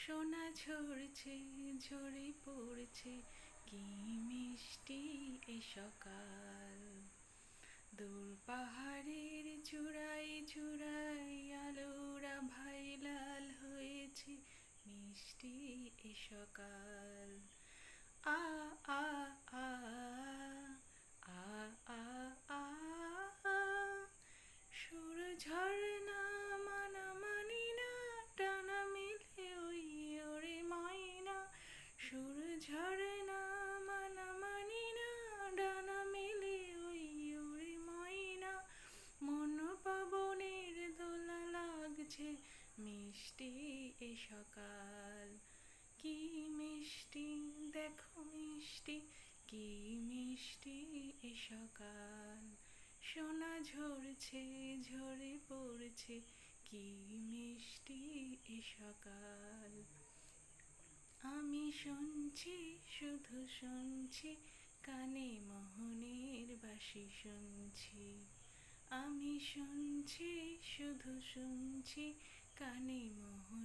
সোনা ঝরছে ঝরে পড়ছে কি মিষ্টি এ সকাল। দূর পাহাড়ের চূড়ায় চূড়ায় আলোর আভায় লাল হয়েছে মিষ্টি এ সকাল। আ আ আ আ আ আ সুর ঝরনা মানা মানি না টানা মিলে ওই ওরে ময়না। সুর ঝরনা মানা মানি না ডানা মিলে ওই ওরে ময়না। মন পবনের দোলা লাগছে মিষ্টি এ সকাল। কি মিষ্টি দেখো মিষ্টি কি মিষ্টি এ সকাল। সোনা ঝরছে ঝরে পড়ছে কি মিষ্টি এ সকাল। আমি শুনছি শুধু শুনছি কানে মোহনের বাঁশি শুনছি। আমি শুনছি শুধু শুনছি কানে মোহনের